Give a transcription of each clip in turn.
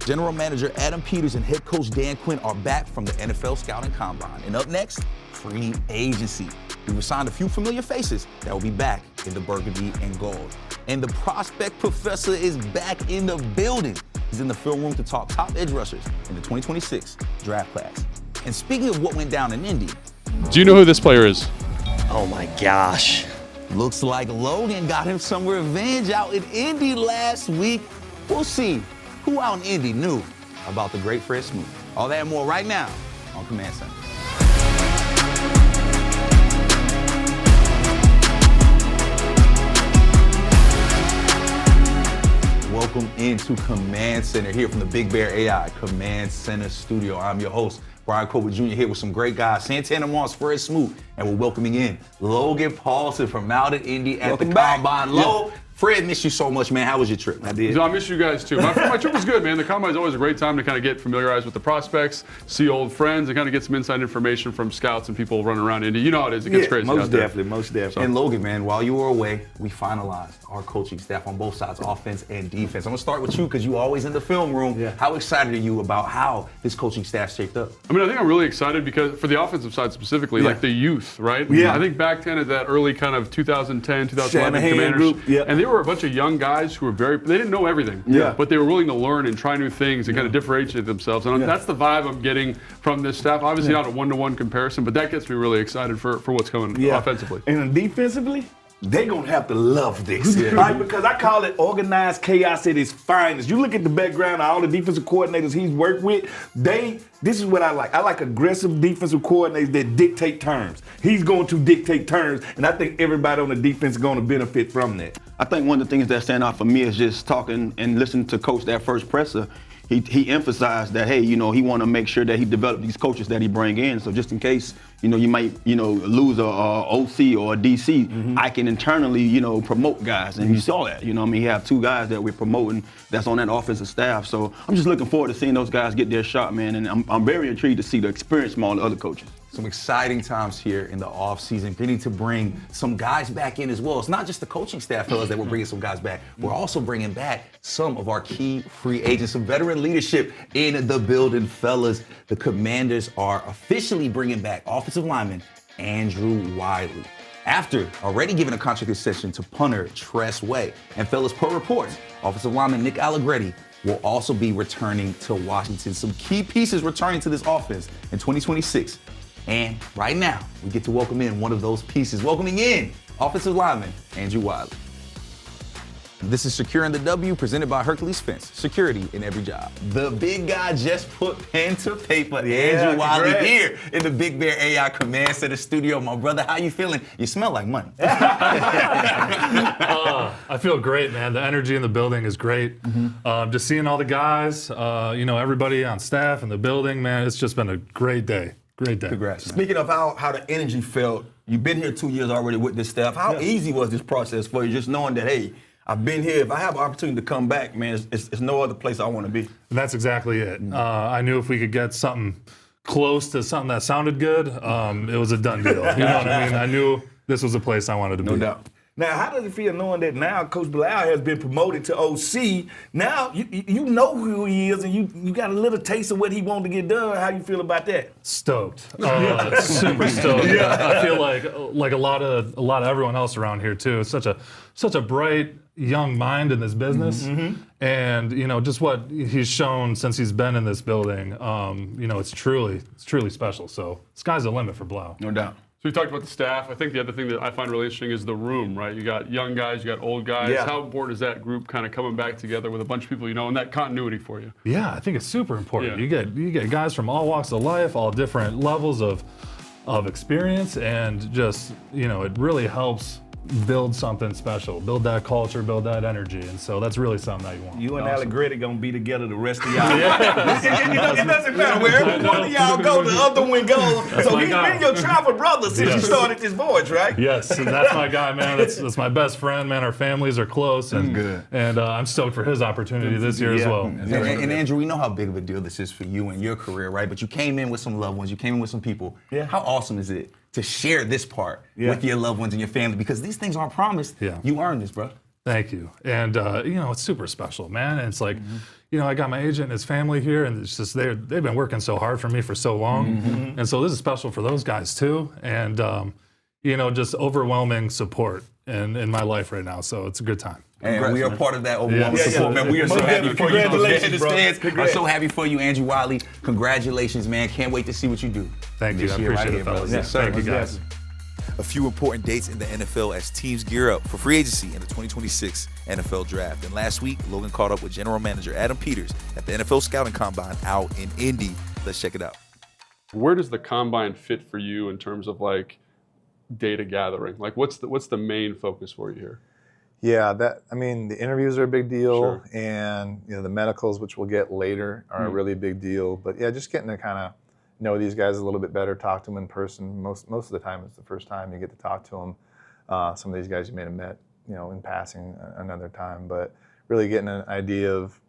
General Manager Adam Peters and head coach Dan Quinn are back from the NFL Scouting Combine. And up next, free agency. We've assigned a few familiar faces that will be back in the burgundy and gold. And the prospect professor is back in the building. He's in the film room to talk top edge rushers in the 2026 draft class. And speaking of what went down in Indy. Do you know who this player is? Oh my gosh. Looks like Logan got him some revenge out in Indy last week. We'll see who out in Indy knew about the great Fred Smoot. All that and more right now on Command Center. Welcome into Command Center here from the Big Bear AI Command Center studio. I'm your host, Brian Colbert Jr. here with some great guys. Santana Moss, Fred Smoot, and we're welcoming in Logan Paulson from out in Indy at the Combine. Lo, Fred, missed you so much, man. How was your trip? I miss you guys too. My trip was good, man. The Combine is always a great time to kind of get familiarized with the prospects, see old friends, and kind of get some inside information from scouts and people running around Indy. You know how it is. It gets crazy most out there. Definitely. So. And Logan, man, while you were away, we finalized our coaching staff on both sides, offense and defense. I'm going to start with you because you're always in the film room. Yeah. How excited are you about how this coaching staff shaped up? I mean, I think I'm really excited because for the offensive side specifically, like the youth, right? Yeah. I think back then at that early kind of 2010, 2011 Shanahan Commanders, group. and they were a bunch of young guys who were they didn't know everything, but they were willing to learn and try new things and kind of differentiate themselves. And that's the vibe I'm getting from this staff. Obviously not a one-to-one comparison, but that gets me really excited for what's coming offensively. And defensively, they're going to have to love this, right? Because I call it organized chaos at its finest. You look at the background of all the defensive coordinators he's worked with, this is what I like. I like aggressive defensive coordinators that dictate terms. He's going to dictate terms, and I think everybody on the defense is going to benefit from that. I think one of the things that stand out for me is just talking and listening to Coach that first presser. He emphasized that, hey, he want to make sure that he develop these coaches that he bring in. So just in case, you might, lose a OC or a DC, I can internally, promote guys. And you saw that, he have two guys that we're promoting that's on that offensive staff. So I'm just looking forward to seeing those guys get their shot, man. And I'm very intrigued to see the experience from all the other coaches. Some exciting times here in the offseason, getting to bring some guys back in as well. It's not just the coaching staff, fellas, that we're bringing some guys back. We're also bringing back some of our key free agents, some veteran leadership in the building, fellas. The Commanders are officially bringing back offensive lineman Andrew Wylin, after already giving a contract extension to punter Tress Way. And fellas, per reports, offensive lineman Nick Allegretti will also be returning to Washington. Some key pieces returning to this offense in 2026. And right now, we get to welcome in one of those pieces. Welcoming in offensive lineman Andrew Wylin. This is Securing the W, presented by Hercules Fence. Security in every job. The big guy just put pen to paper. Andrew Wylin here in the Big Bear AI Command Center studio. My brother, how you feeling? You smell like money. I feel great, man. The energy in the building is great. Just seeing all the guys, everybody on staff in the building, man, it's just been a great day. Great day. Congrats, man. Speaking of how the energy felt, you've been here 2 years already with this staff. How easy was this process for you, just knowing that, hey, I've been here. If I have an opportunity to come back, man, it's no other place I want to be. And that's exactly it. I knew if we could get something close to something that sounded good, it was a done deal. You know what I mean? I knew this was a place I wanted to be. No doubt. Now, how does it feel knowing that now Coach Bilal has been promoted to OC? Now you know who he is, and you got a little taste of what he wanted to get done. How you feel about that? Stoked, super stoked. I feel like a lot of everyone else around here too. It's such a bright young mind in this business, and just what he's shown since he's been in this building. It's truly special. So sky's the limit for Blau. No doubt. So we talked about the staff. I think the other thing that I find really interesting is the room, right? You got young guys, you got old guys. Yeah. How important is that group kind of coming back together with a bunch of people and that continuity for you? Yeah, I think it's super important. Yeah. You get guys from all walks of life, all different levels of experience, and just it really helps build something special, build that culture, build that energy, and so that's really something that you want. You and Allegretti gonna be together the rest of y'all. It doesn't matter wherever one of y'all go, the other one goes. So he's been your travel brother since you started this voyage, right? Yes, and that's my guy, man. That's my best friend, man. Our families are close, and good. And I'm stoked for his opportunity this year as well. And Andrew, we know how big of a deal this is for you and your career, right? But you came in with some loved ones, you came in with some people. Yeah. How awesome is it to share this part with your loved ones and your family? Because these things aren't promised. Yeah. You earned this, bro. Thank you. And, it's super special, man. And it's like, I got my agent and his family here, and it's just they've been working so hard for me for so long, and so this is special for those guys too, and just overwhelming support in my life right now. So it's a good time. And we are part of that overwhelming support, man. We are so happy for you. Congratulations, bro. I'm so happy for you, Andrew Wiley. Congratulations, man. Can't wait to see what you do. Thank you. I appreciate it, fellas. Yes, sir. Thank you, guys. A few important dates in the NFL as teams gear up for free agency in the 2026 NFL Draft. And last week, Logan caught up with General Manager Adam Peters at the NFL Scouting Combine out in Indy. Let's check it out. Where does the Combine fit for you in terms of like data gathering? Like what's the main focus for you here? Yeah, the interviews are a big deal, Sure. and the medicals, which we'll get later, are a really big deal. But yeah, just getting to kind of know these guys a little bit better, talk to them in person. Most of the time, it's the first time you get to talk to them. Some of these guys you may have met, in passing another time, but really getting an idea of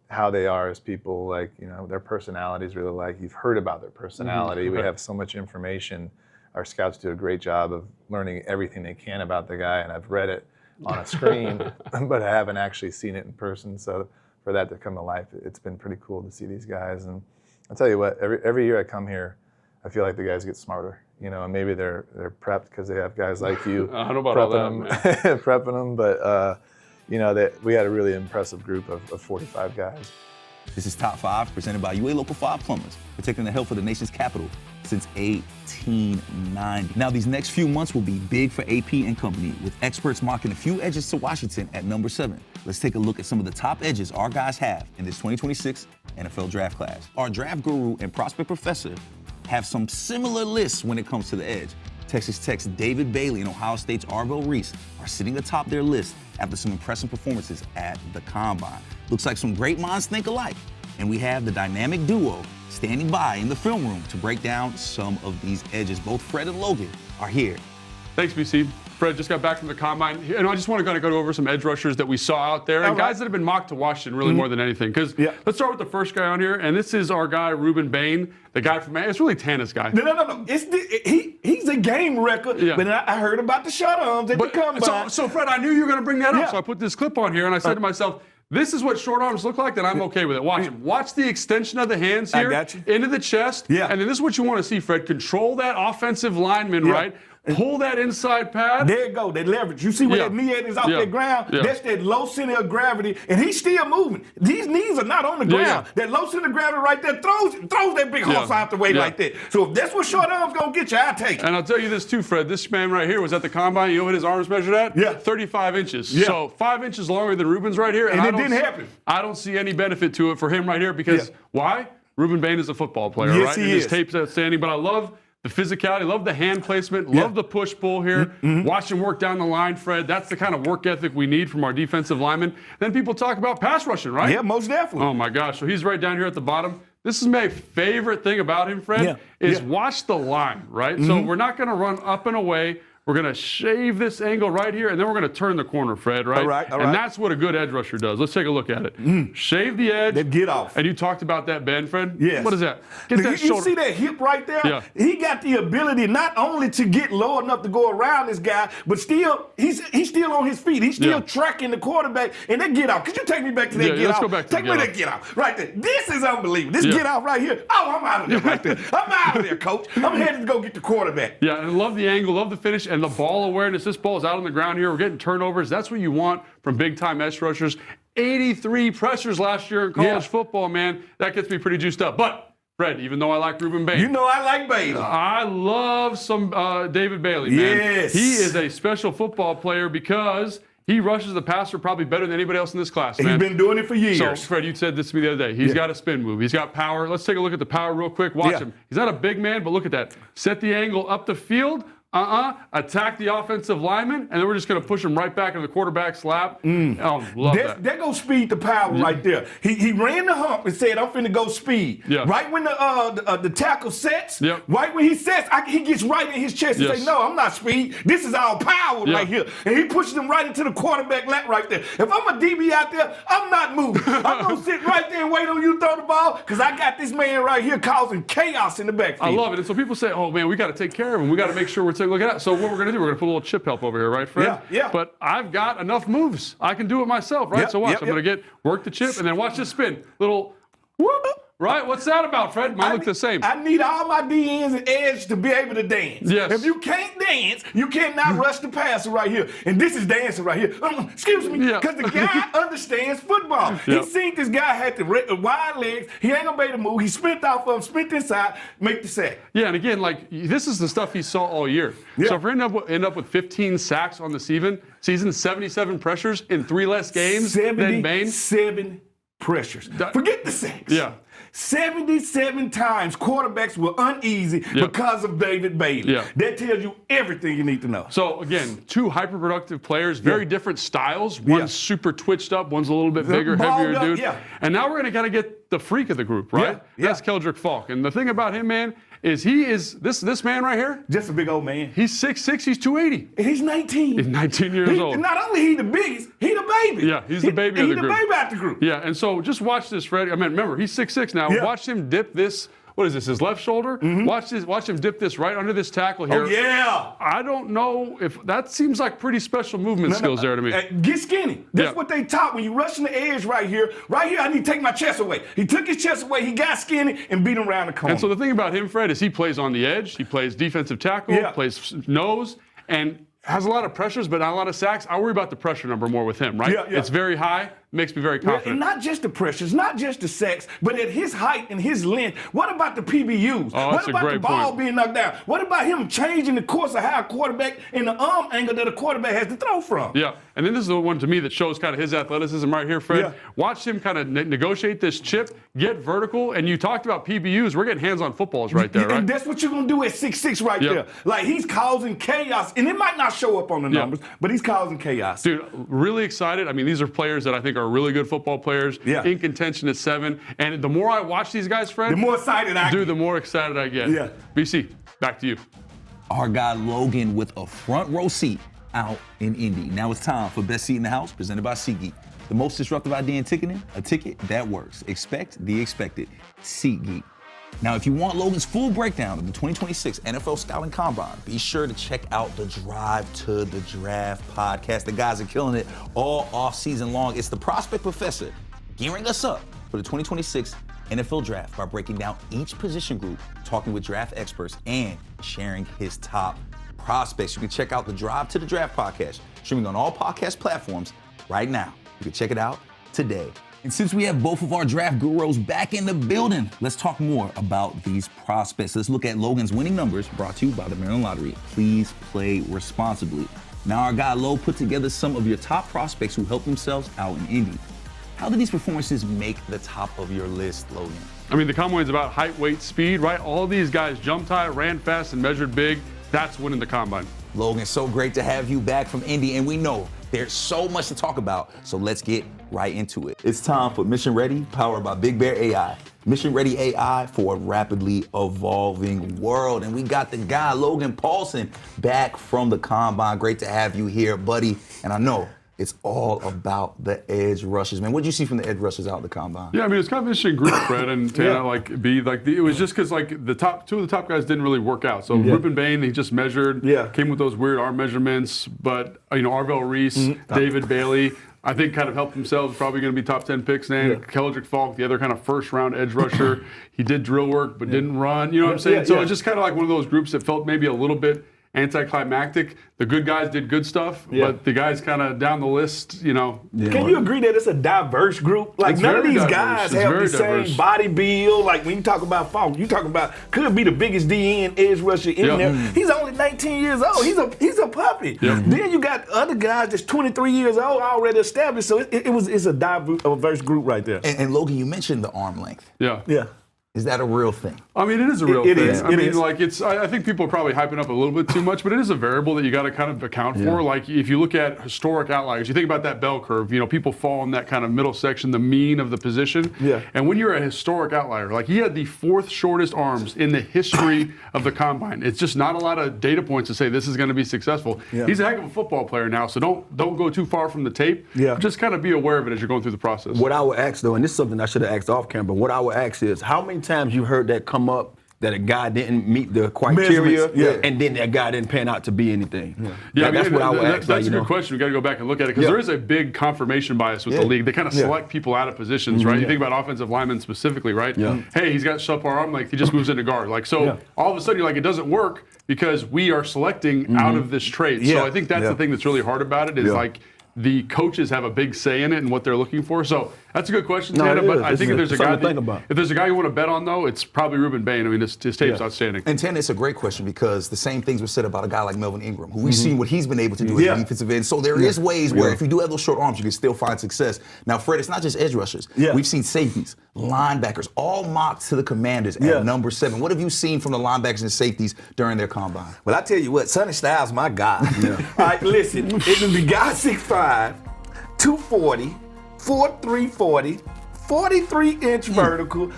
how they are as people, like their personalities. Really, like you've heard about their personality. We have so much information. Our scouts do a great job of learning everything they can about the guy, and I've read it on a screen, but I haven't actually seen it in person. So for that to come to life, it's been pretty cool to see these guys. And I'll tell you what, every year I come here, I feel like the guys get smarter, and maybe they're prepped because they have guys like you I don't know about all that, man. prepping them. But that we had a really impressive group of 45 guys. This is Top 5, presented by UA Local 5 Plumbers, protecting the health of the nation's capital since 1890. Now, these next few months will be big for AP and company, with experts marking a few edges to Washington at number 7. Let's take a look at some of the top edges our guys have in this 2026 NFL Draft class. Our draft guru and prospect professor have some similar lists when it comes to the edge. Texas Tech's David Bailey and Ohio State's Arvell Reese are sitting atop their list after some impressive performances at the Combine. Looks like some great minds think alike. And we have the dynamic duo standing by in the film room to break down some of these edges. Both Fred and Logan are here. Thanks, BC. Fred just got back from the Combine. And I just want to kind of go over some edge rushers that we saw out there and guys that have been mocked to Washington really more than anything. Because let's start with the first guy on here, and this is our guy, Ruben Bain, the guy from, it's really Tana's guy. No. He's a game wrecker, but I heard about the short arms at the Combine. So, Fred, I knew you were going to bring that up, so I put this clip on here, and I said to myself, this is what short arms look like, then I'm okay with it. Watch him. Watch the extension of the hands here into the chest. Yeah. And then this is what you want to see, Fred. Control that offensive lineman, right? Pull that inside pad. There you go. That leverage. You see where that knee is off the ground? That's that low center of gravity, and he's still moving. These knees are not on the ground. That low center of gravity right there throws that big horse out the way like that. So if that's what short arms gonna get you, I'll take it. And I'll tell you this too, Fred. This man right here was at the Combine. You know what his arms measured at? 35 inches. Yeah. So 5 inches longer than Ruben's right here. And it didn't happen. I don't see any benefit to it for him right here because why? Ruben Bain is a football player, right? He and is. his tape's outstanding, but I love the physicality, love the hand placement, love the push-pull here. Watch him work down the line, Fred. That's the kind of work ethic we need from our defensive linemen. Then people talk about pass rushing, right? Yeah, most definitely. Oh, my gosh. So he's right down here at the bottom. This is my favorite thing about him, Fred, is watch the line, right? So we're not going to run up and away. We're going to shave this angle right here, and then we're going to turn the corner, Fred, right? All right. And that's what a good edge rusher does. Let's take a look at it. Shave the edge. Then get off. And you talked about that bend, Fred? Yes. What is that? Get that you shoulder. see that hip right there? Yeah. He got the ability not only to get low enough to go around this guy, but still he's still on his feet. He's still tracking the quarterback. And that get off. Could you take me back to that get let's off? go back to take me to that get off right there. This is unbelievable. This get off right here. Oh, I'm out of there right there. I'm out of there, coach. I'm headed to go get the quarterback. Yeah, and I love the angle, love the finish, and the ball awareness. This ball is out on the ground here. We're getting turnovers. That's what you want from big-time edge rushers. 83 pressures last year in college football, man. That gets me pretty juiced up. But, Fred, even though I like Ruben Bain. You know I like Bailey. I love some David Bailey, man. Yes. He is a special football player because he rushes the passer probably better than anybody else in this class, man. He's been doing it for years. So, Fred, you said this to me the other day. He's got a spin move. He's got power. Let's take a look at the power real quick. Watch him. He's not a big man, but look at that. Set the angle up the field. Attack the offensive lineman, and then we're just going to push him right back into the quarterback's lap. Oh, love that. That goes speed to power right there. He ran the hump and said, I'm finna go speed. Yeah. Right when the tackle sets, Yep. right when he sets, he gets right in his chest and say, no, I'm not speed. This is all power right here. And he pushes him right into the quarterback lap right there. If I'm a DB out there, I'm not moving. I'm going to sit right there can't wait on you to throw the ball because I got this man right here causing chaos in the backfield. I love it. And so people say, oh, man, we got to take care of him. We got to make sure we're taking a look at it. So what we're going to do, we're going to put a little chip help over here, right, Fred? Yeah. But I've got enough moves. I can do it myself, right? So watch. I'm going to work the chip and then watch this spin. Little whoop. Right? What's that about, Fred? Mine look the same. I need all my DNs and edge to be able to dance. Yes. If you can't dance, you cannot rush the passer right here. And this is dancing right here. Excuse me. Because the guy understands football. He seen this guy had the wide legs. He ain't going to be able to move. He sprint off of him, sprint inside, make the sack. Yeah, and again, like, this is the stuff he saw all year. Yeah. So if we end up with 15 sacks on the season, 77 pressures in 3 less games than Bain. 77 pressures. Forget the sacks. Yeah. 77 times quarterbacks were uneasy because of David Bailey. Yeah. That tells you everything you need to know. So, again, 2 hyper-productive players, very different styles. One's super twitched up, one's a little bit bigger, heavier dude. And now we're going to kind of get the freak of the group, right? That's Keldrick Falk. And the thing about him, man, is he is this man right here. Just a big old man. He's 6'6", he's 280. And he's 19. He's 19 years old. Not only he the biggest, he the baby. Yeah, he's the baby of the group. He's the baby out the group. Yeah, and so just watch this, Fred. I mean, remember, he's 6'6" now. Yeah. Watch him dip this. What is this, his left shoulder? Watch him dip this right under this tackle here. Oh, yeah. I don't know if that seems like pretty special movement skills there to me. Get skinny. That's what they taught when you rushing the edge right here. Right here, I need to take my chest away. He took his chest away, he got skinny, and beat him around the corner. And so the thing about him, Fred, is he plays on the edge. He plays defensive tackle, plays nose, and has a lot of pressures, but not a lot of sacks. I worry about the pressure number more with him, right? Yeah. It's very high, makes me very confident. And not just the pressures, not just the sacks, but at his height and his length, what about the PBUs? What about the ball being knocked down? What about him changing the course of how a quarterback and the arm angle that a quarterback has to throw from? Yeah, and then this is the one to me that shows kind of his athleticism right here, Fred. Yeah. Watch him kind of negotiate this chip, get vertical, and you talked about PBUs. We're getting hands on footballs right there, right? And that's what you're going to do at 6'6" right there. Like, he's causing chaos, and it might not show up on the numbers, but he's causing chaos. Dude, really excited. I mean, these are players that I think are really good football players, in contention at 7. And the more I watch these guys, Fred, the more excited I get. The more excited I get. Yeah. BC, back to you. Our guy Logan with a front row seat out in Indy. Now it's time for Best Seat in the House, presented by SeatGeek. The most disruptive idea in ticketing, a ticket that works. Expect the expected. SeatGeek. Now, if you want Logan's full breakdown of the 2026 NFL Scouting Combine, be sure to check out the Drive to the Draft podcast. The guys are killing it all off season long. It's the Prospect Professor gearing us up for the 2026 NFL Draft by breaking down each position group, talking with draft experts, and sharing his top prospects. You can check out the Drive to the Draft podcast, streaming on all podcast platforms right now. You can check it out today. And since we have both of our draft gurus back in the building, let's talk more about these prospects. Let's look at Logan's winning numbers, brought to you by the Maryland Lottery. Please play responsibly. Now, our guy Lo put together some of your top prospects who helped themselves out in Indy. How did these performances make the top of your list, Logan? I mean, the combine's about height, weight, speed, right? All these guys jumped high, ran fast, and measured big. That's winning the combine. Logan, so great to have you back from Indy, and we know there's so much to talk about, so let's get right into it. It's time for Mission Ready, powered by Big Bear AI. Mission Ready AI for a rapidly evolving world. And we got the guy, Logan Paulson, back from the combine. Great to have you here, buddy. And I know it's all about the edge rushers, man. What did you see from the edge rushers out of the combine? Yeah, I mean, it's kind of an interesting group, Fred, and to it was just because the top 2 of the top guys didn't really work out. So Ruben Bain, he just measured, came with those weird arm measurements, but Arvell Reese, David Bailey, I think kind of helped themselves, probably going to be top 10 picks. And Keldrick Falk, the other kind of first-round edge rusher, he did drill work but didn't run. You know what I'm saying? So it's just kind of like one of those groups that felt maybe a little bit anticlimactic. The good guys did good stuff, but the guys kind of down the list, Can you agree that it's a diverse group? Like, none of these guys have the same body build. Like, when you talk about Falk, you talk about could be the biggest DN edge rusher in there. He's only 19 years old. He's a puppy. Then you got other guys that's 23 years old, already established. So it's a diverse group right there. And Logan, you mentioned the arm length. Yeah. Is that a real thing? I mean, it is a real It thing. is. I It mean, is. like I think people are probably hyping up a little bit too much, but it is a variable that you got to kind of account for. Like if you look at historic outliers, you think about that bell curve. People fall in that kind of middle section, the mean of the position. Yeah. And when you're a historic outlier, like he had the 4th shortest arms in the history of the combine. It's just not a lot of data points to say this is going to be successful. Yeah. He's a heck of a football player now, so don't go too far from the tape. Yeah. Just kind of be aware of it as you're going through the process. What I would ask though, and this is something I should have asked off camera, but what I would ask is, how many times you heard that come up that a guy didn't meet the criteria, Measurements, and then that guy didn't pan out to be anything? Yeah, that's what I would ask. That's a good question. We got to go back and look at it because there is a big confirmation bias with the league. They kind of select people out of positions, right? You think about offensive linemen specifically, right? Yeah. Hey, he's got subpar arm length. He just moves into guard. All of a sudden you're like, it doesn't work because we are selecting out of this trait. So I think that's the thing that's really hard about it is like the coaches have a big say in it and what they're looking for. So that's a good question, No, Tana. it But is. I think if there's a guy, If there's a guy you want to bet on though, it's probably Ruben Bain. I mean, his tape's outstanding. And Tana, it's a great question because the same things were said about a guy like Melvin Ingram, who we've seen what he's been able to do as a defensive end. So there is ways where if you do have those short arms, you can still find success. Now, Fred, it's not just edge rushers. We've seen safeties, linebackers, all mocked to the Commanders at number 7. What have you seen from the linebackers and safeties during their combine? Well, I tell you what, Sonny Styles, my guy. All right, listen, the guy 6'5", 240, 4'3", 43-inch vertical.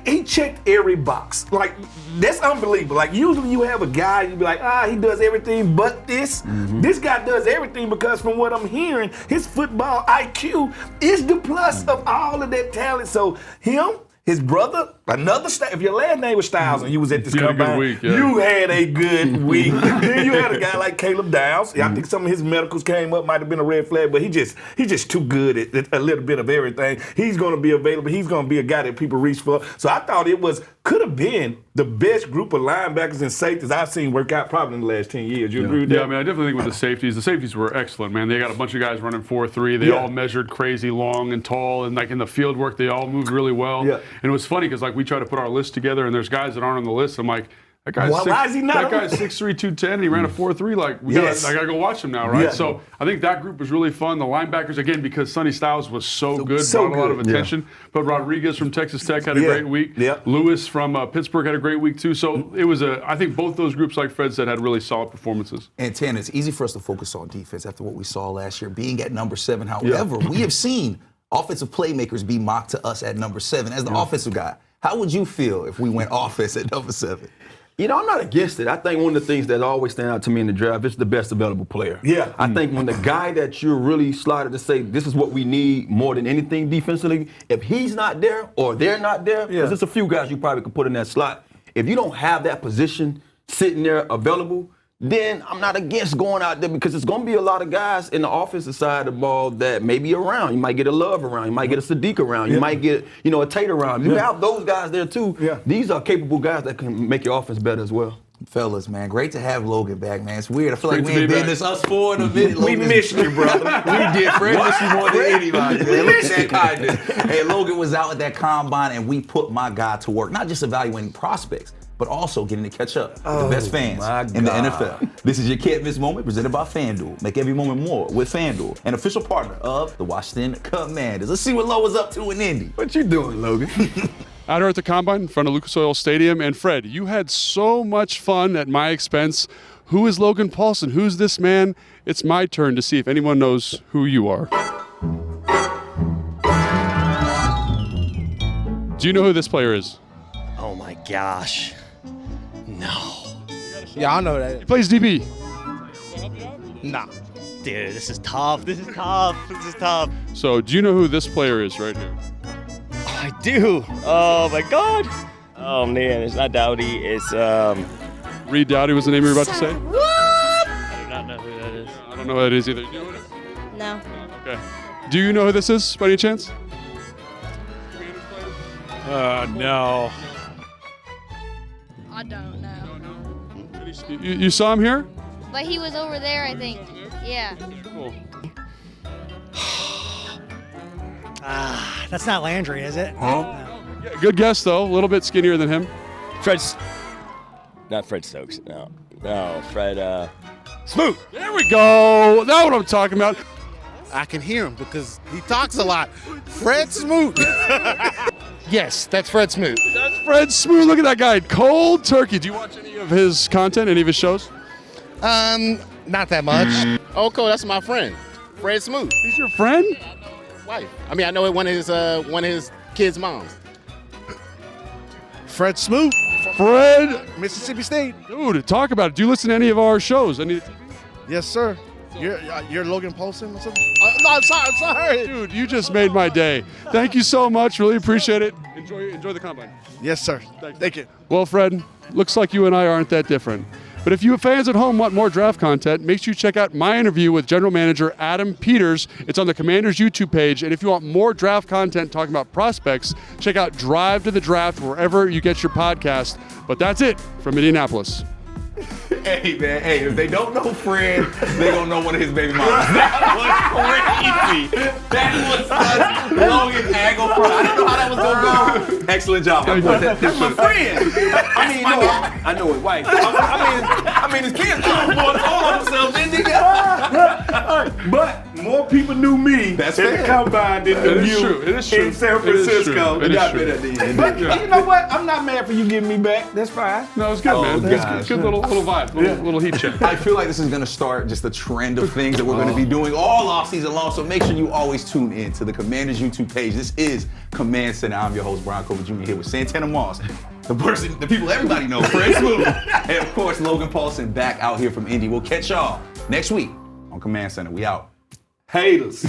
He checked every box. Like, that's unbelievable. Like, usually you have a guy, you be like, he does everything but this. This guy does everything because from what I'm hearing, his football IQ is the plus of all of that talent. So him, his brother, another Styles. If your last name was Styles and you was at this combine, you had a good week. Then you had a guy like Caleb Downs. I think some of his medicals came up, might have been a red flag, but he's just too good at a little bit of everything. He's going to be available. He's going to be a guy that people reach for. So I thought could have been the best group of linebackers and safeties I've seen work out probably in the last 10 years. You agree with that? Yeah, I mean, I definitely think with the safeties were excellent, man. They got a bunch of guys running 4.3. They all measured crazy long and tall, and like in the field work, they all moved really well. Yeah. And it was funny because like we try to put our list together, and there's guys that aren't on the list. I'm like, that guy's why is he not? That guy's 6'3", 210, and he ran a 4.3. Like, I gotta go watch him now, right? Yeah. So I think that group was really fun. The linebackers, again, because Sonny Styles was so good, brought a lot of attention. But Rodriguez from Texas Tech had a great week. Lewis from Pittsburgh had a great week too. So it was I think both those groups, like Fred said, had really solid performances. And Tan, it's easy for us to focus on defense after what we saw last year, being at number 7. However, we have seen offensive playmakers be mocked to us at number 7. As the offensive guy, how would you feel if we went offense at number 7? I'm not against it. I think one of the things that always stand out to me in the draft is the best available player. Yeah. I think when the guy that you're really slotted to say this is what we need more than anything defensively, if he's not there or they're not there, because there's a few guys you probably could put in that slot. If you don't have that position sitting there available, then I'm not against going out there because it's going to be a lot of guys in the offensive side of the ball that may be around. You might get a Love around. You might get a Sadiq around. You might get, a Tate around. You have those guys there too. These are capable guys that can make your offense better as well. Fellas, man, great to have Logan back, man. It's weird. I feel like we ain't been this us 4 in a minute. We missed you, brother. We did. Fred missed you more than anybody, man. Look at that kindness. Hey, Logan was out at that combine, and we put my guy to work, not just evaluating prospects, but also getting to catch up with the best fans in the NFL. This is your can't miss moment presented by FanDuel. Make every moment more with FanDuel, an official partner of the Washington Commanders. Let's see what Lo was up to in Indy. What you doing, Logan? Out here at the Combine in front of Lucas Oil Stadium. And Fred, you had so much fun at my expense. Who is Logan Paulson? Who's this man? It's my turn to see if anyone knows who you are. Do you know who this player is? Oh my gosh. No. Yeah, I know that. He plays DB. Nah. Dude, this is tough. This is tough. This is tough. So, do you know who this player is right here? I do. Oh my God. Oh man, it's not Dowdy. It's Reed Dowdy was the name you were about to say? I do not know who that is. I don't know who that is either. Do you know who it is? No. Okay. Do you know who this is by any chance? No. I don't know. You saw him here? But he was over there, I think. Yeah. Cool. That's not Landry, is it? Yeah, good guess, though. A little bit skinnier than him. Not Fred Stokes. No, Fred Smoot. There we go. That's what I'm talking about. I can hear him because he talks a lot. Fred Smoot. Yes, that's Fred Smoot. That's Fred Smoot. Look at that guy. Cold turkey. Do you watch any of his content, any of his shows? Not that much. Oh, cool. That's my friend, Fred Smoot. He's your friend? Wife. I mean, I know one of his kids' moms. Fred Smoot. Fred. Mississippi State. Dude, talk about it. Do you listen to any of our shows? Any? Yes, sir. You're Logan Paulson or something? No, I'm sorry. Dude, you just made my day. Thank you so much. Really appreciate it. Enjoy the combine. Yes, sir. Thank you. Well, Fred, looks like you and I aren't that different. But if you fans at home want more draft content, make sure you check out my interview with General Manager Adam Peters. It's on the Commanders YouTube page. And if you want more draft content talking about prospects, check out Drive to the Draft wherever you get your podcast. But that's it from Indianapolis. Hey, man. Hey, if they don't know Fred, they don't know one of his baby mamas. That was crazy. That was such long and angle. I don't know how that was going to go. Excellent job. That's my friend. I mean, I know his wife. I mean, his kids don't want to hold on themselves, didn't they? But more people knew me at the combine than knew you in San Francisco. It is true. But you know what? I'm not mad for you getting me back. That's fine. No, it's good, man. gosh. It's good little vibe, little heat check. I feel like this is going to start just a trend of things that we're going to be doing all offseason long. So make sure you always tune in to the Commanders YouTube page. This is Command Center. I'm your host, Brian Colbert Jr. here with Santana Moss, the people everybody knows, Fred Smoot, and of course Logan Paulson back out here from Indy. We'll catch y'all next week on Command Center. We out. Haters.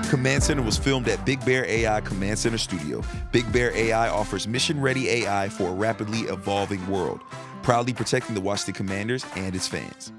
Command Center was filmed at Big Bear AI Command Center Studio. Big Bear AI offers mission-ready AI for a rapidly evolving world, proudly protecting the Washington Commanders and its fans.